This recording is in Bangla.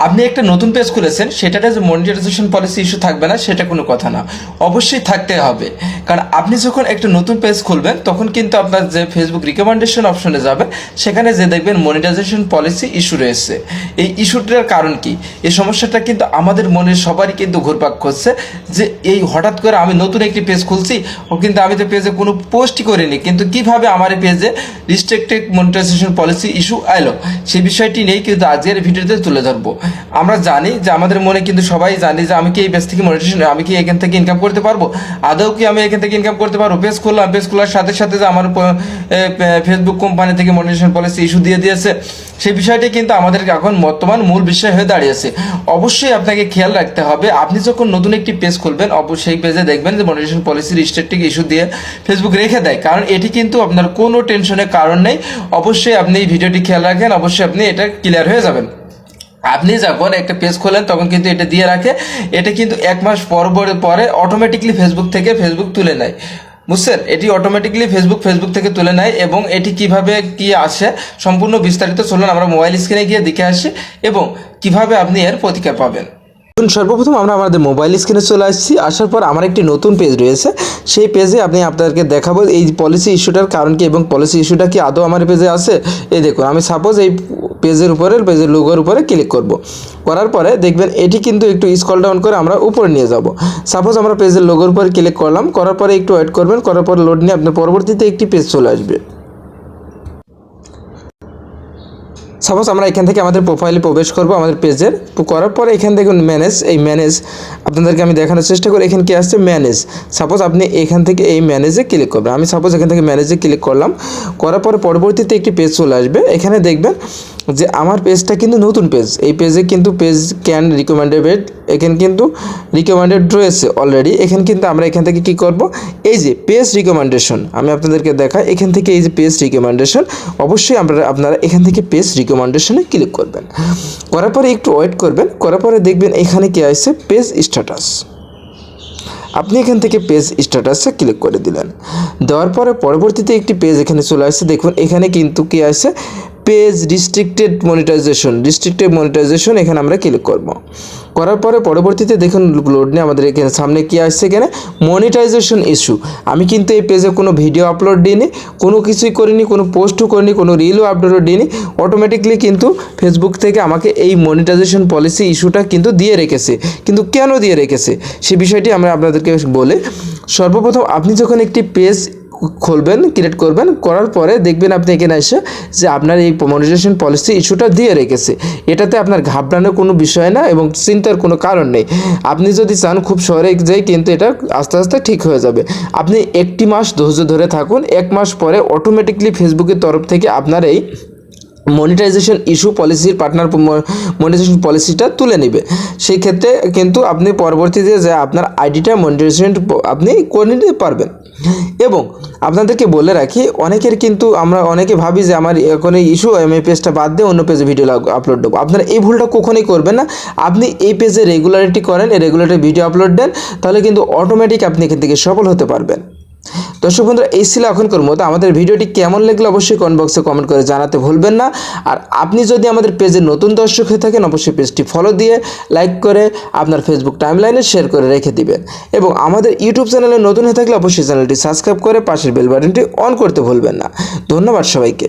আপনি একটা নতুন পেজ খুলেছেন, সেটাতে যে মনিটাইজেশন পলিসি ইস্যু থাকবে না সেটা কোনো কথা না, অবশ্যই থাকতে হবে। কারণ আপনি যখন একটা নতুন পেজ খুলবেন তখন কিন্তু আপনার যে ফেসবুক রিকমেন্ডেশন অপশনে যাবেন, সেখানে যে দেখবেন মনিটাইজেশন পলিসি ইস্যু রয়েছে। এই ইস্যুটার কারণ কি? এই সমস্যাটা কিন্তু আমাদের মনে সবারই কিন্তু ঘুরপাক করছে যে এই হঠাৎ করে আমি নতুন একটি পেজ খুলছি, কিন্তু আমি তো পেজে কোনো পোস্টই করিনি, কিন্তু কিভাবে আমার এই পেজে রিস্ট্রিক্টেড মনিটাইজেশন পলিসি ইস্যু এলো, সেই বিষয়টি নিয়েই কিন্তু আজকের ভিডিওতে তুলে ধরবো। আমরা জানি যে আমাদের মনে কিন্তু সবাই জানি যে আমি কি এই পেজ থেকে মনিটাইজেশন, আমি কি এখান থেকে ইনকাম করতে পারবো, আদৌ কি আমি এখান থেকে ইনকাম করতে পারবো। পেজ খুললাম, পেজ খোলার সাথে সাথে যে আমার ফেসবুক কোম্পানি থেকে মনিটাইজেশন পলিসি ইস্যু দিয়ে দিয়েছে, সেই বিষয়টি কিন্তু আমাদের এখন বর্তমান মূল বিষয় হয়ে দাঁড়িয়েছে। অবশ্যই আপনাকে খেয়াল রাখতে হবে, আপনি যখন নতুন একটি পেজ খুলবেন অবশ্যই পেজে দেখবেন যে মনিটাইজেশন পলিসি রিস্ট্রিক্টেড ইস্যু দিয়ে ফেসবুক রেখে দেয়। কারণ এটি কিন্তু আপনার কোনো টেনশনের কারণ নেই। অবশ্যই আপনি এই ভিডিওটি খেয়াল রাখেন, অবশ্যই আপনি এটা ক্লিয়ার হয়ে যাবেন। আপনি যখন একটা পেজ খোলেন তখন কিন্তু এটা দিয়ে রাখে, এটা কিন্তু 1 মাস পরে অটোমেটিকলি ফেসবুক থেকে ফেসবুক তুলে নেয়, বুঝছেন? এটি অটোমেটিকলি ফেসবুক থেকে তুলে নেয়। এবং এটি কিভাবে কি আসে সম্পূর্ণ বিস্তারিত চলুন আমরা মোবাইল স্ক্রিনে গিয়ে দেখে আসি এবং কিভাবে আপনি এর প্রতিকার পাবেন। সর্বপ্রথম আমরা আমাদের মোবাইল স্ক্রিনে চলে আসছি। আসার পর আমার একটি নতুন পেজ রয়েছে, সেই পেজে আপনাদেরকে দেখাবো এই পলিসি ইস্যুটার কারণ কি এবং পলিসি ইস্যুটা কি আদৌ আমার পেজে আছে। এই দেখুন, আমি সাপোজ এই পেজের লোগোর উপরে ক্লিক করব। করার পরে দেখবেন এটি কিন্তু একটু স্ক্রল ডাউন করে আমরা উপরে নিয়ে যাব। সাপোজ আমরা পেজের লোগোর উপরে ক্লিক করলাম, করার পরে একটু ওয়েট করবেন, করার পরে লোড নিয়ে আপনার পরবর্তীতে একটি পেজ চলে আসবে। সাপোজ আমরা এখান থেকে আমাদের প্রোফাইলে প্রবেশ করব আমাদের পেজের, করার পরে এখান থেকে ম্যানেজ আপনাদেরকে আমি দেখানোর চেষ্টা করি। এখানে কি আসছে? ম্যানেজ। সাপোজ আপনি এখান থেকে এই ম্যানেজে ক্লিক করবেন। আমি সাপোজ এখান থেকে ম্যানেজে ক্লিক করলাম, করার পরে পরবর্তীতে একটি পেজ চলে আসবে। এখানে দেখবেন যে আমার পেজটা কিন্তু নতুন পেজ, এই পেজে কিন্তু পেজ ক্যান রিকমেন্ডেড, এখানে কিন্তু রিকমেন্ডেড রয়েছে অলরেডি। এখানে কিন্তু আমরা এখান থেকে কি করব, এই যে পেজ রিকমেন্ডেশন আমি আপনাদেরকে দেখাই, এখান থেকে এই যে পেজ রিকমেন্ডেশন, অবশ্যই আপনারা এখান থেকে পেজ রিকমেন্ডেশনে ক্লিক করবেন। করার পরে একটু ওয়েট করবেন, করার পরে দেখবেন এখানে কি আসছে? Page status. আপনি এখান থেকে পেজ স্ট্যাটাসে ক্লিক করে দিলেন, দেওয়ার পরে পরবর্তীতে একটি পেজ এখানে চলে আসছে। দেখুন এখানে কিন্তু কি আসছে? পেজ রিস্ট্রিক্টেড মনিটাইজেশন, এখানে আমরা ক্লিক করব। করার পরে পরবর্তীতে দেখুন লোড নিয়ে আমাদের এখানে সামনে কি আসছে? এখানে মনিটাইজেশন ইস্যু। আমি কিন্তু এই পেজে কোনো ভিডিও আপলোড দিইনি, কোনো কিছুই করিনি, কোনো পোস্টও করিনি, কোনো রিলও আপলোড দিইনি। অটোমেটিকলি কিন্তু ফেসবুক থেকে আমাকে এই মনিটাইজেশন পলিসি ইস্যুটা কিন্তু দিয়ে রেখেছে। কিন্তু কেন দিয়ে রেখেছে সে বিষয়টি আমরা আপনাদেরকে বলে। সর্বপ্রথম আপনি যখন একটি পেজ খুলবেন, ক্রিয়েট করবেন, করার পরে দেখবেন আপনি এখানে এসে যে আপনার এই মনিটাইজেশন পলিসি ইস্যুটা দিয়ে রেখেছে। এটাতে আপনার ঘাবড়ানোর কোনো বিষয় না এবং চিন্তার কোনো কারণ নেই। আপনি যদি চান খুব সরে যাই, কিন্তু এটা আস্তে আস্তে ঠিক হয়ে যাবে। আপনি 1 মাস ধৈর্য ধরে থাকুন, 1 মাস পরে অটোমেটিকলি ফেসবুকের তরফ থেকে আপনার এই মনিটাইজেশন ইস্যু পলিসির পার্টনার মনিটাইজেশন পলিসিটা তুলে নেবে। সেই ক্ষেত্রে কিন্তু আপনি পরবর্তীতে যে আপনার আইডিটা মনিটাইজেশন আপনি করে নিতে পারবেন। এবং আপনাদেরকে বলে রাখি, অনেকের কিন্তু আমরা অনেকে ভাবি যে আমার এখন এই ইস্যু, আমি এই পেজটা বাদ দিয়ে অন্য পেজে ভিডিও আপলোড দেবো। আপনারা এই ভুলটা কখনোই করবেন না। আপনি এই পেজে রেগুলারিটি করেন, এই রেগুলারিটি ভিডিও আপলোড দেন, তাহলে কিন্তু অটোমেটিক আপনি এখান থেকে সফল হতে পারবেন। দর্শক বন্ধুরা, এই ছিল এখনকার মতো। আমাদের ভিডিওটি কেমন লাগলো অবশ্যই কমেন্ট বক্সে কমেন্ট করে জানাতে ভুলবেন না। আর আপনি যদি আমাদের পেজের নতুন দর্শক হয়ে থাকেন অবশ্যই পেজটি ফলো দিয়ে লাইক করে আপনার ফেসবুক টাইমলাইনে শেয়ার করে রেখে দিবেন। এবং আমাদের ইউটিউব চ্যানেলে নতুন হয়ে থাকলে অবশ্যই চ্যানেলটি সাবস্ক্রাইব করে পাশের বেল বাটনটি অন করতে ভুলবেন না। ধন্যবাদ সবাইকে।